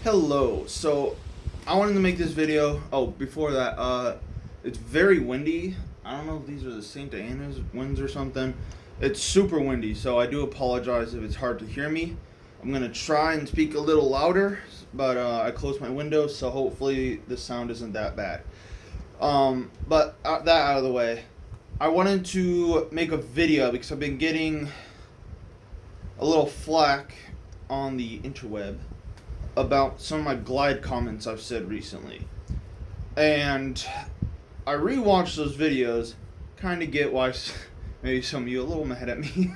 Hello. So I wanted to make this video. Oh, before that, it's very windy. I don't know if these are the St. Anna's winds or something. It's super windy, so I do apologize if it's hard to hear me. I'm gonna try and speak a little louder, but I closed my windows, so hopefully the sound isn't that bad. But that out of the way, I wanted to make a video because I've been getting a little flack on the interweb about some of my glide comments I've said recently. And I rewatched those videos, kind of get why maybe some of you are a little mad at me.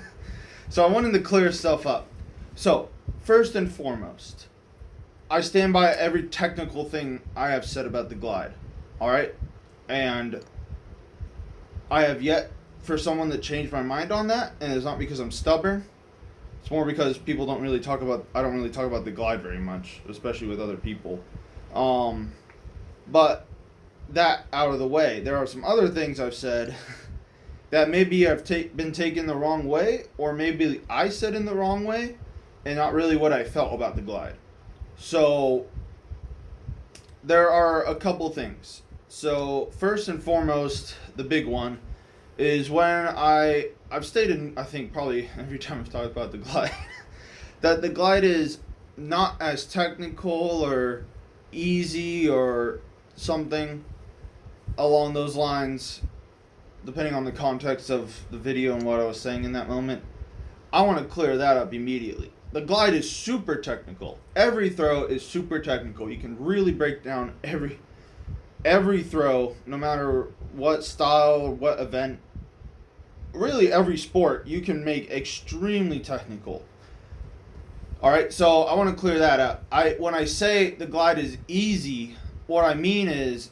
So I wanted to clear stuff up. So, first and foremost, I stand by every technical thing I have said about the glide. Alright? And I have yet for someone to change my mind on that, and it's not because I'm stubborn. It's more because I don't really talk about the glide very much, especially with other people. But that out of the way, there are some other things I've said that maybe have been taken the wrong way, or maybe I said in the wrong way, and not really what I felt about the glide. So there are a couple things. So first and foremost, the big one is when I've stated, I think probably every time I've talked about the glide, that the glide is not as technical or easy or something along those lines, depending on the context of the video and what I was saying in that moment. I want to clear that up immediately. The glide is super technical. Every throw is super technical. You can really break down every throw, no matter what style or what event. Really, every sport you can make extremely technical. Alright, so I want to clear that up. When I say the glide is easy, what I mean is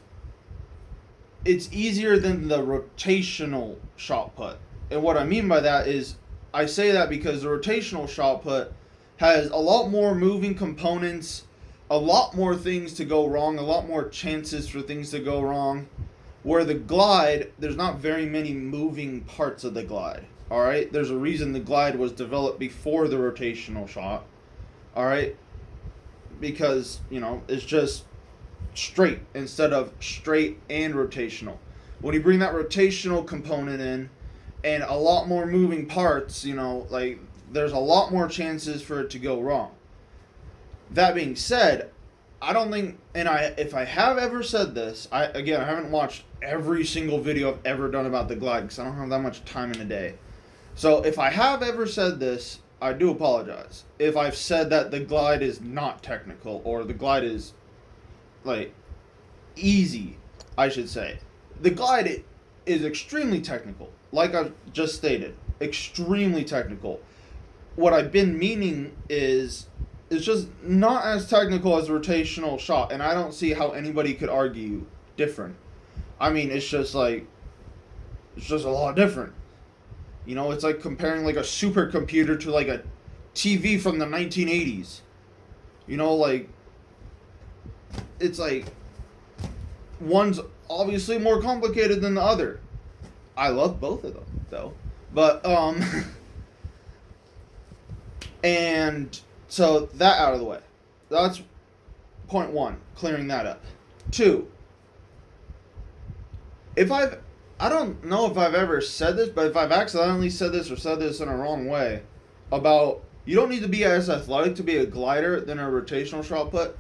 it's easier than the rotational shot put. And what I mean by that is I say that because the rotational shot put has a lot more moving components, a lot more things to go wrong, a lot more chances for things to go wrong. Where the glide, there's not very many moving parts of the glide. Alright? There's a reason the glide was developed before the rotational shot. Alright? Because, it's just straight instead of straight and rotational. When you bring that rotational component in and a lot more moving parts, there's a lot more chances for it to go wrong. That being said, I don't think, if I have ever said this, I haven't watched every single video I've ever done about the glide because I don't have that much time in a day. So if I have ever said this, I do apologize. If I've said that the glide is not technical or the glide is, easy, I should say. The glide is extremely technical, like I've just stated. Extremely technical. What I've been meaning is it's just not as technical as a rotational shot, and I don't see how anybody could argue different. I mean, it's just a lot different. It's like comparing a supercomputer to a TV from the 1980s. It's one's obviously more complicated than the other. I love both of them, though. But, and so that out of the way. That's point one, clearing that up. Two, I don't know if I've ever said this, but if I've accidentally said this or said this in a wrong way, about you don't need to be as athletic to be a glider than a rotational shot put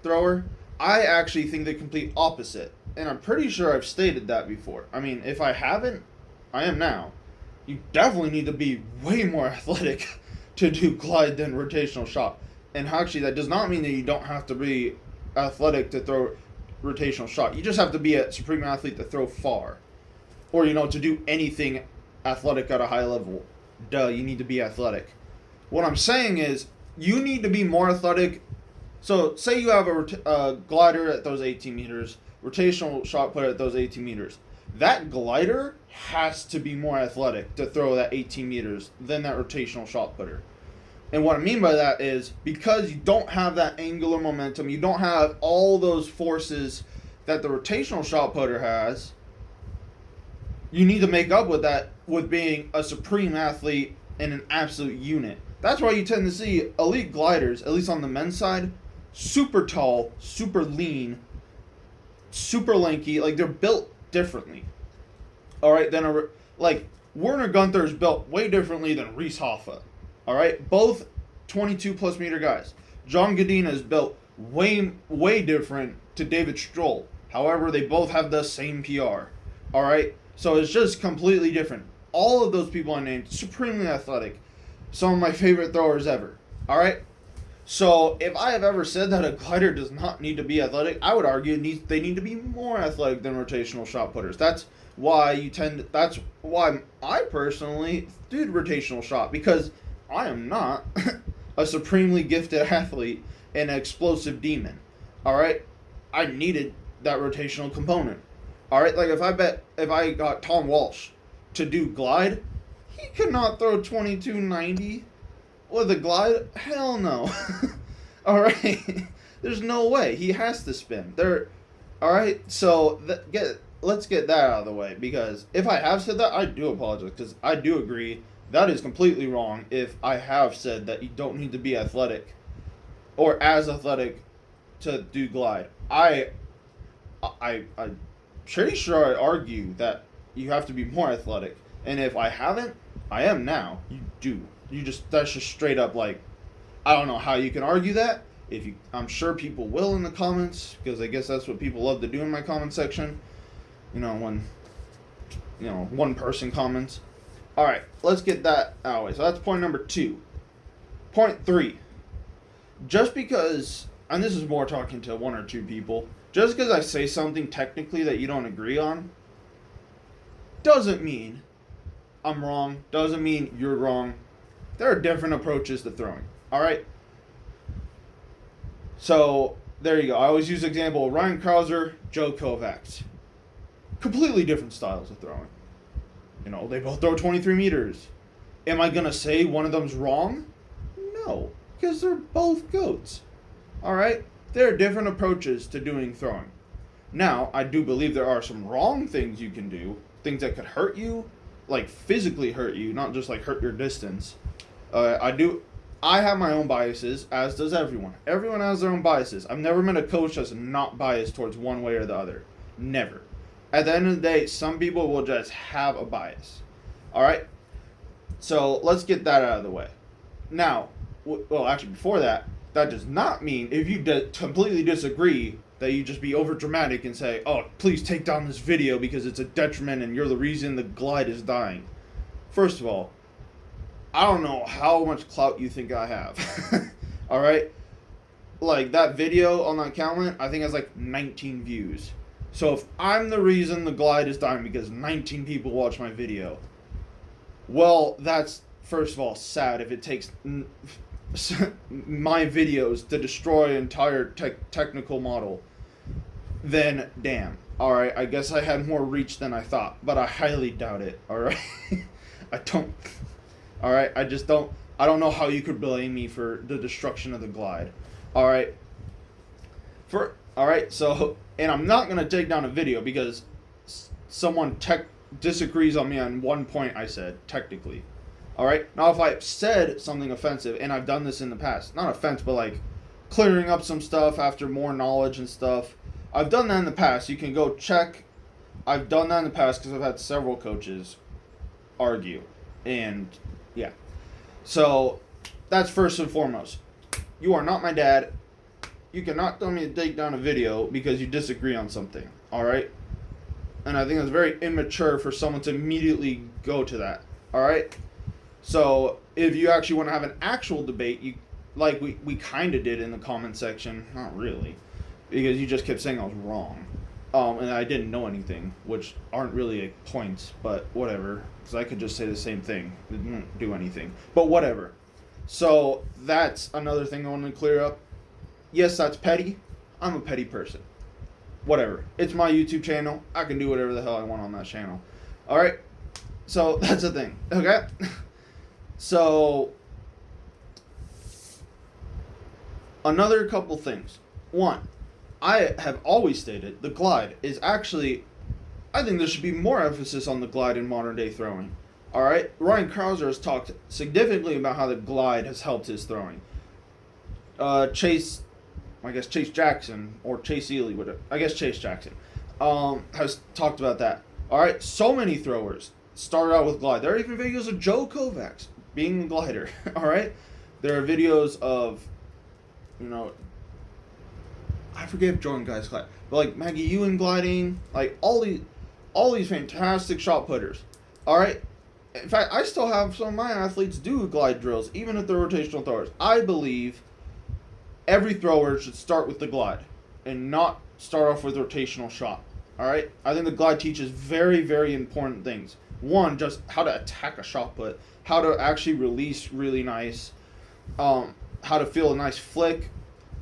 thrower, I actually think the complete opposite. And I'm pretty sure I've stated that before. I mean, if I haven't, I am now. You definitely need to be way more athletic to do glide than rotational shot. And actually, that does not mean that you don't have to be athletic to throw rotational shot. You just have to be a supreme athlete to throw far. Or, to do anything athletic at a high level. Duh, you need to be athletic. What I'm saying is, you need to be more athletic. So, say you have a glider at those 18 meters, rotational shot put at those 18 meters. That glider has to be more athletic to throw that 18 meters than that rotational shot putter. And what I mean by that is because you don't have that angular momentum, you don't have all those forces that the rotational shot putter has, you need to make up with that with being a supreme athlete and an absolute unit. That's why you tend to see elite gliders, at least on the men's side, super tall, super lean, super lanky. Like, they're built differently. All right, like Werner Gunther is built way differently than Reese Hoffa. All right, both 22 plus meter guys. John Godina is built way different to David Stroll. However, they both have the same PR. All right, so it's just completely different. All of those people I named, supremely athletic. Some of my favorite throwers ever. All right. So if I have ever said that a glider does not need to be athletic, I would argue they need to be more athletic than rotational shot putters. That's why I personally did rotational shot, because I am not a supremely gifted athlete and an explosive demon. All right, I needed that rotational component. All right, like if I got Tom Walsh to do glide, he could not throw 2290 with a glide. Hell no. All right, there's no way. He has to spin. All right. So let's get that out of the way, because if I have said that, I do apologize, because I do agree that is completely wrong. If I have said that you don't need to be athletic or as athletic to do glide, I'm pretty sure I argue that you have to be more athletic. And if I haven't, I am now. You do. That's just straight up, like, I don't know how you can argue that. I'm sure people will in the comments, because I guess that's what people love to do in my comment section. When one person comments. All right, let's get that out of the way. So that's point number 2. Point 3. Just because, and this is more talking to 1 or 2 people, just because I say something technically that you don't agree on, doesn't mean I'm wrong, doesn't mean you're wrong. There are different approaches to throwing. All right? So, there you go. I always use the example of Ryan Krauser, Joe Kovacs. Completely different styles of throwing. They both throw 23 meters. Am I going to say one of them's wrong? No, because they're both goats. All right? There are different approaches to doing throwing. Now, I do believe there are some wrong things you can do, things that could hurt you, like physically hurt you, not just like hurt your distance. I have my own biases, as does everyone. Everyone has their own biases. I've never met a coach that's not biased towards one way or the other. Never. At the end of the day, some people will just have a bias. All right? So let's get that out of the way. Now, well, actually, before that does not mean, if you completely disagree, that you just be over dramatic and say, oh, please take down this video because it's a detriment and you're the reason the glide is dying. First of all, I don't know how much clout you think I have. All right? Like, that video on that comment, I think has like 19 views. So if I'm the reason the glide is dying because 19 people watch my video, well, that's, first of all, sad if it takes my videos to destroy an entire technical model. Then, damn. All right, I guess I had more reach than I thought, but I highly doubt it. All right? I don't. All right, I don't know how you could blame me for the destruction of the glide. All right. So, and I'm not going to take down a video because someone disagrees on me on one point I said, technically. All right? Now, if I've said something offensive, and I've done this in the past, not offense, but like clearing up some stuff after more knowledge and stuff, I've done that in the past. You can go check. I've done that in the past because I've had several coaches argue. And, yeah. So, that's first and foremost. You are not my dad. You cannot tell me to take down a video because you disagree on something. All right? And I think that's very immature for someone to immediately go to that. All right? So, if you actually want to have an actual debate, we kind of did in the comment section. Not really. Because you just kept saying I was wrong. And I didn't know anything, which aren't really points, but whatever. Because I could just say the same thing. It didn't do anything. But whatever. So, that's another thing I want to clear up. Yes, that's petty. I'm a petty person. Whatever. It's my YouTube channel. I can do whatever the hell I want on that channel. Alright? So, that's the thing. Okay? So, another couple things. One, I have always stated the glide is actually, I think there should be more emphasis on the glide in modern day throwing. Alright? Ryan Krauser has talked significantly about how the glide has helped his throwing. Chase I guess Chase Jackson or Chase Ely, whatever. I guess Chase Jackson, has talked about that. All right, so many throwers started out with glide. There are even videos of Joe Kovacs being a glider. All right, there are videos of, I forget if Jordan guys glide, but like Maggie Ewan gliding, like all these fantastic shot putters. All right. In fact, I still have some of my athletes do glide drills, even if they're rotational throwers. I believe every thrower should start with the glide and not start off with rotational shot. All right? I think the glide teaches very, very important things. One, just how to attack a shot put, how to actually release really nice, how to feel a nice flick,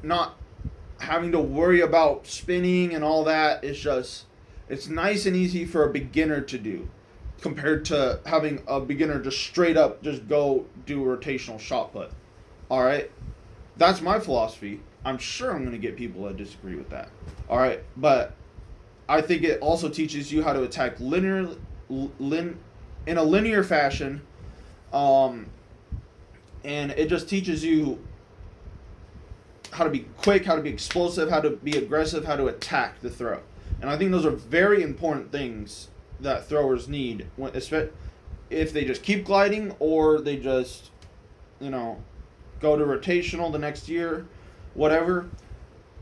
not having to worry about spinning and all that. It's nice and easy for a beginner to do, compared to having a beginner just straight up just go do a rotational shot put. All right? That's my philosophy. I'm sure I'm going to get people that disagree with that. All right? But I think it also teaches you how to attack in a linear fashion. And it just teaches you how to be quick, how to be explosive, how to be aggressive, how to attack the throw. And I think those are very important things that throwers need, if they just keep gliding or they just, go to rotational the next year, whatever.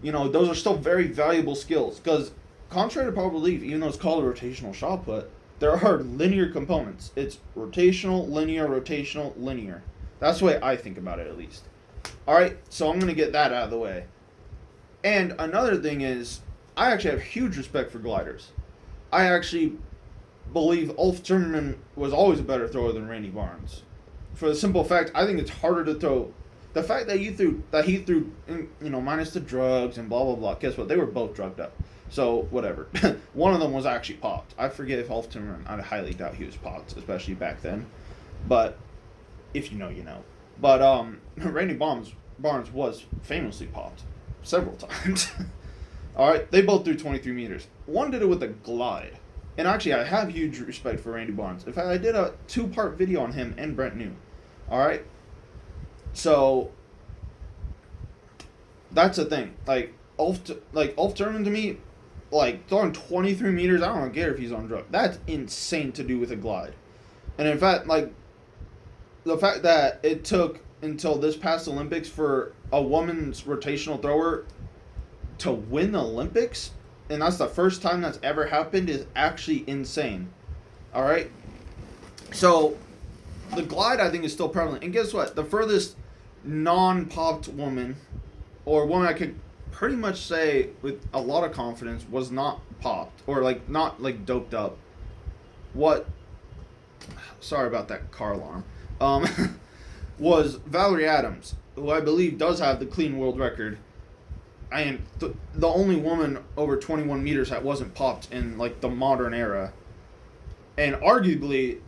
Those are still very valuable skills, because contrary to popular belief, even though it's called a rotational shot put, there are linear components. It's rotational, linear. That's the way I think about it, at least. All right, so I'm going to get that out of the way. And another thing is, I actually have huge respect for gliders. I actually believe Ulf Timmerman was always a better thrower than Randy Barnes. For the simple fact, I think it's harder to throw. The fact that he threw, minus the drugs and blah, blah, blah. Guess what? They were both drugged up. So, whatever. One of them was actually popped. I forget if Ulf Timmerman, I highly doubt he was popped, especially back then. But, if you know, you know. But, Randy Barnes was famously popped several times. All right, they both threw 23 meters. One did it with a glide. And actually, I have huge respect for Randy Barnes. In fact, I did a 2-part video on him and Brent New. All right? So, that's the thing. Ulf Timmerman to me, throwing 23 meters, I don't care if he's on drugs. That's insane to do with a glide. And in fact, the fact that it took until this past Olympics for a woman's rotational thrower to win the Olympics, and that's the first time that's ever happened, is actually insane. All right? So, the glide, I think, is still prevalent. And guess what? The furthest non-popped woman, or woman I could pretty much say with a lot of confidence was not popped, or not doped up. Sorry about that car alarm. Was Valerie Adams, who I believe does have the clean world record. And the only woman over 21 meters that wasn't popped in the modern era. And arguably,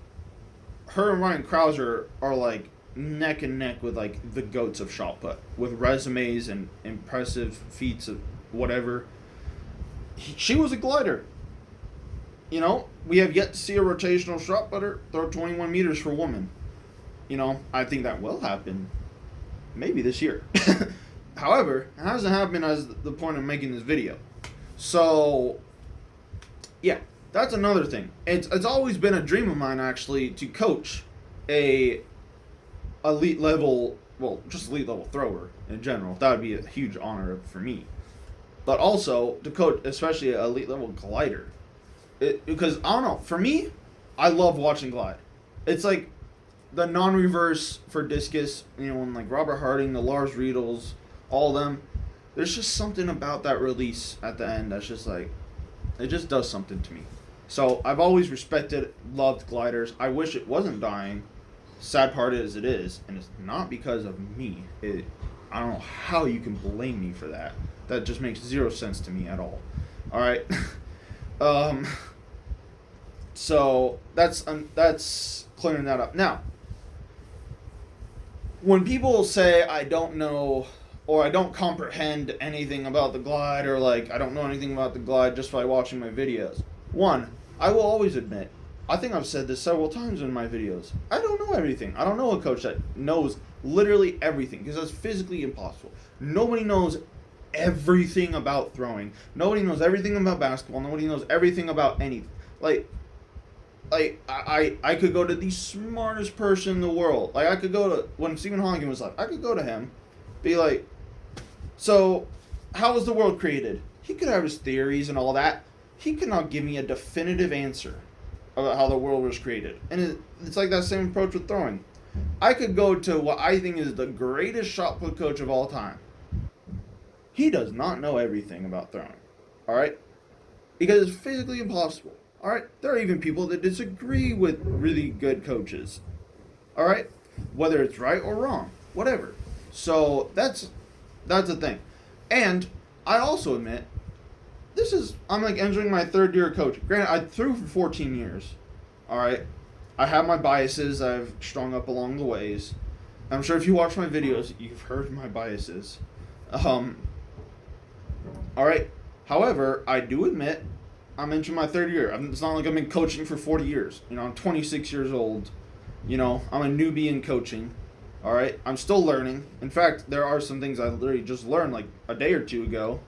her and Ryan Krauser are neck and neck with the goats of shot put, with resumes and impressive feats of whatever. She was a glider. We have yet to see a rotational shot putter throw 21 meters for a woman. I think that will happen maybe this year. However, it hasn't happened as the point of making this video. So, yeah, that's another thing. It's always been a dream of mine, actually, to coach a elite level, just elite level thrower in general. That would be a huge honor for me. But also to coach, especially an elite level glider. Because, I don't know, for me, I love watching glide. It's like the non-reverse for discus, when Robert Harding, the Lars Riedels, all of them, there's just something about that release at the end that's just it just does something to me. So I've always loved gliders. I wish it wasn't dying. Sad part is it is, and it's not because of me. I don't know how you can blame me for that. That just makes zero sense to me at all. All right. So that's clearing that up. Now, when people say I don't know or I don't comprehend anything about the glide, or I don't know anything about the glide just by watching my videos. One, I will always admit, I think I've said this several times in my videos, I don't know everything. I don't know a coach that knows literally everything, because that's physically impossible. Nobody knows everything about throwing. Nobody knows everything about basketball. Nobody knows everything about anything. I could go to the smartest person in the world. Like, I could go to, when Stephen Hawking was alive, I could go to him, be like, so, how was the world created? He could have his theories and all that. He could not give me a definitive answer about how the world was created. And it's like that same approach with throwing. I could go to what I think is the greatest shot put coach of all time. He does not know everything about throwing. Alright? Because it's physically impossible. Alright? There are even people that disagree with really good coaches. Alright? Whether it's right or wrong. Whatever. So that's the thing. And I also admit, I'm like entering my third year of coaching. Granted, I threw for 14 years. Alright? I have my biases I've strung up along the ways. I'm sure if you watch my videos, you've heard my biases. Alright? However, I do admit, I'm entering my third year. It's not like I've been coaching for 40 years. I'm 26 years old. I'm a newbie in coaching. Alright? I'm still learning. In fact, there are some things I literally just learned like a day or two ago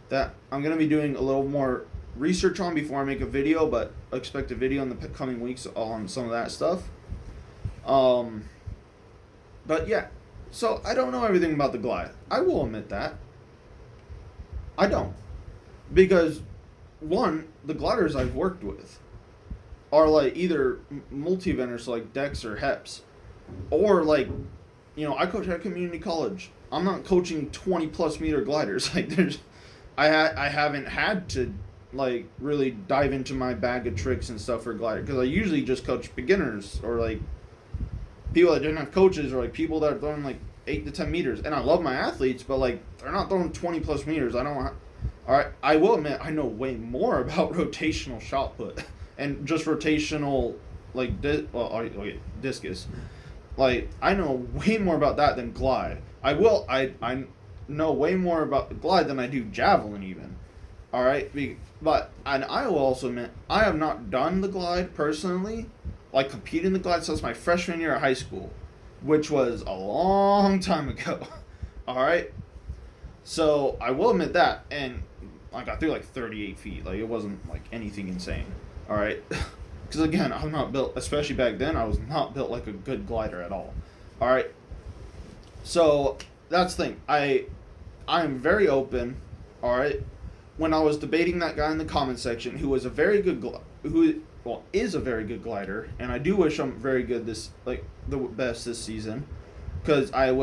that I'm going to be doing a little more research on before I make a video, but expect a video in the coming weeks on some of that stuff. But yeah. So, I don't know everything about the glide. I will admit that. I don't. Because, one, the gliders I've worked with are like either multi-eventers, so like Dex or Heps, or like, I coach at community college. I'm not coaching 20 plus meter gliders. Like I haven't had to like really dive into my bag of tricks and stuff for glider, because I usually just coach beginners or like people that didn't have coaches, or like people that are throwing like 8 to 10 meters. And I love my athletes, but like they're not throwing 20 plus meters. Alright, I will admit I know way more about rotational shot put and just rotational like discus. Like, I know way more about that than glide. I know way more about the glide than I do javelin even. Alright? And I will also admit, I have not done the glide personally, like competed in the glide since my freshman year of high school, which was a long time ago. Alright? So, I will admit that, and like I threw like 38 feet. Like, it wasn't like anything insane. Alright? Because again, I'm not built, especially back then, I was not built like a good glider at all. Alright? So, that's the thing. I'm very open. Alright? When I was debating that guy in the comment section, who was a very good is a very good glider, and I do wish I'm very good the best this season, because I am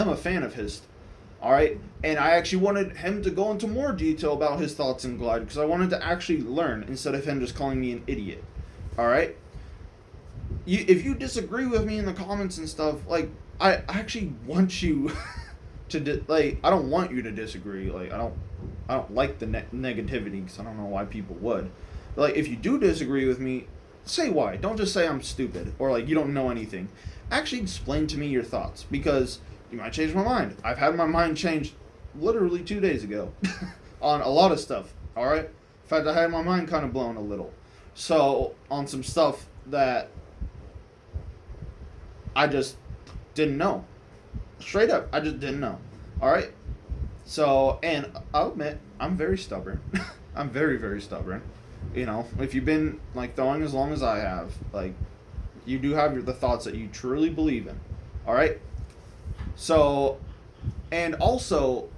a fan of his. Alright? And I actually wanted him to go into more detail about his thoughts in glide, because I wanted to actually learn instead of him just calling me an idiot. Alright? If you disagree with me in the comments and stuff, like, I actually want you to, I don't want you to disagree. Like, I don't like the negativity, because I don't know why people would. But, like, if you do disagree with me, say why. Don't just say I'm stupid, or, like, you don't know anything. Actually explain to me your thoughts, because you might change my mind. I've had my mind changed literally 2 days ago on a lot of stuff, alright? In fact, I had my mind kind of blown a little. So, on some stuff that I just didn't know. Straight up, I just didn't know. Alright? So, and I'll admit, I'm very stubborn. I'm very, very stubborn. If you've been, like, throwing as long as I have, like, you do have the thoughts that you truly believe in. Alright? So, and also,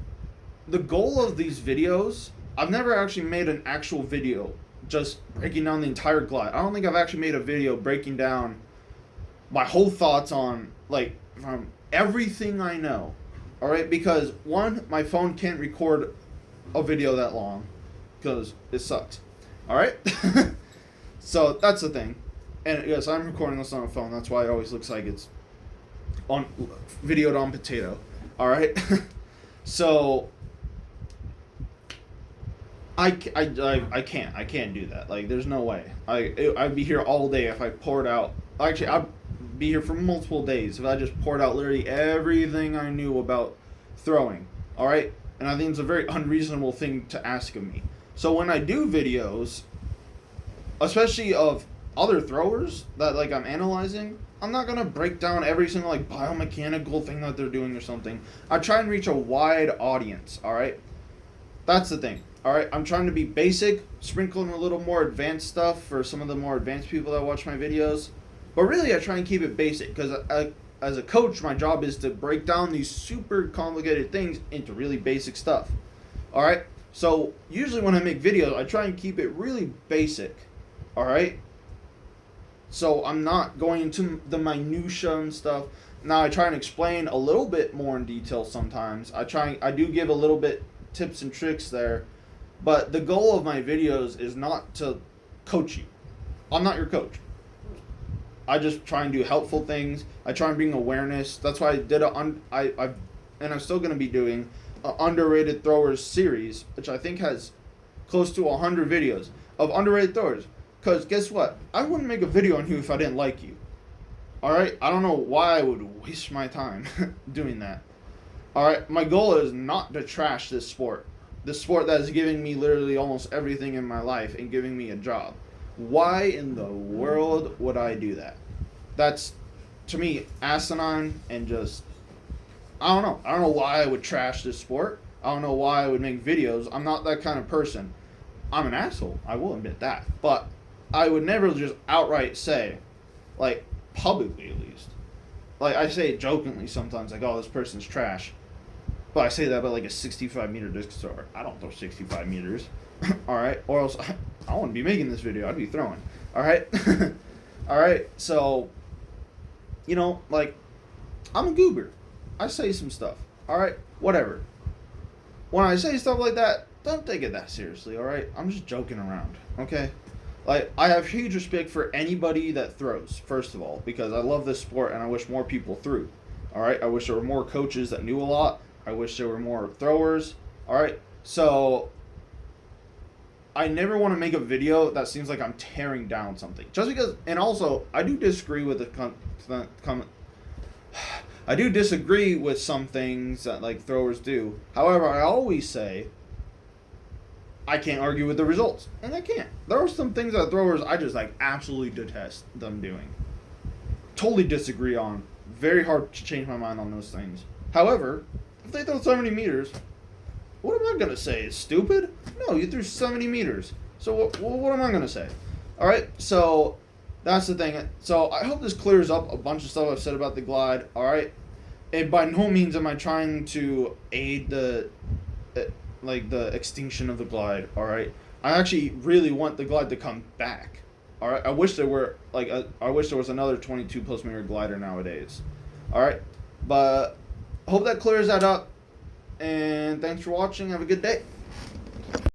the goal of these videos, I've never actually made an actual video just breaking down the entire glide. I don't think I've actually made a video breaking down my whole thoughts on, like, from everything I know. Alright? Because, one, my phone can't record a video that long, because it sucks. Alright? So, that's the thing. And yes, I'm recording this on a phone. That's why it always looks like it's videoed on potato. Alright? So, I can't do that. Like, there's no way. I'd be here all day if I poured out. Actually, I'd be here for multiple days if I just poured out literally everything I knew about throwing. Alright? And I think it's a very unreasonable thing to ask of me. So when I do videos, especially of other throwers that like I'm analyzing, I'm not gonna break down every single like biomechanical thing that they're doing or something. I try and reach a wide audience. All right, that's the thing. All right, I'm trying to be basic, sprinkling a little more advanced stuff for some of the more advanced people that watch my videos. But really, I try and keep it basic because as a coach, my job is to break down these super complicated things into really basic stuff. All right, so usually when I make videos, I try and keep it really basic. All right, so I'm not going into the minutia and stuff. Now I try and explain a little bit more in detail sometimes. I do give a little bit tips and tricks there, but the goal of my videos is not to coach you. I'm not your coach. I just try and do helpful things. I try and bring awareness. That's why I did and I'm still going to be doing an underrated throwers series, which I think has close to 100 videos of underrated throwers. Because guess what? I wouldn't make a video on you if I didn't like you. All right? I don't know why I would waste my time doing that. All right? My goal is not to trash this sport. This sport that is giving me literally almost everything in my life and giving me a job. Why in the world would I do that? That's, to me, asinine and just, I don't know. I don't know why I would trash this sport. I don't know why I would make videos. I'm not that kind of person. I'm an asshole. I will admit that. But I would never just outright say, like, publicly at least. Like, I say it jokingly sometimes, like, oh, this person's trash. But I say that about, like, a 65-meter disc thrower. I don't throw 65 meters. All right? Or else I wouldn't be making this video. I'd be throwing. All right? All right? So, you know, like, I'm a goober. I say some stuff. All right? Whatever. When I say stuff like that, don't take it that seriously, all right? I'm just joking around, okay? Like, I have huge respect for anybody that throws, first of all, because I love this sport and I wish more people threw. All right? I wish there were more coaches that knew a lot. I wish there were more throwers. All right? So I never want to make a video that seems like I'm tearing down something. Just because, and also, I do disagree with I do disagree with some things that like throwers do. However, I always say I can't argue with the results, and I can't. There are some things that throwers I just like absolutely detest them doing. Totally disagree on. Very hard to change my mind on those things. However, if they throw 70 meters, what am I going to say? It's stupid? No, you threw 70 meters. So what am I going to say? All right, so that's the thing. So I hope this clears up a bunch of stuff I've said about the glide. All right, and by no means am I trying to aid the extinction of the glide. All right, I actually really want the glide to come back. All right, I wish there were I wish there was another 22 plus meter glider nowadays. All right, but I hope that clears that up. And thanks for watching. Have a good day.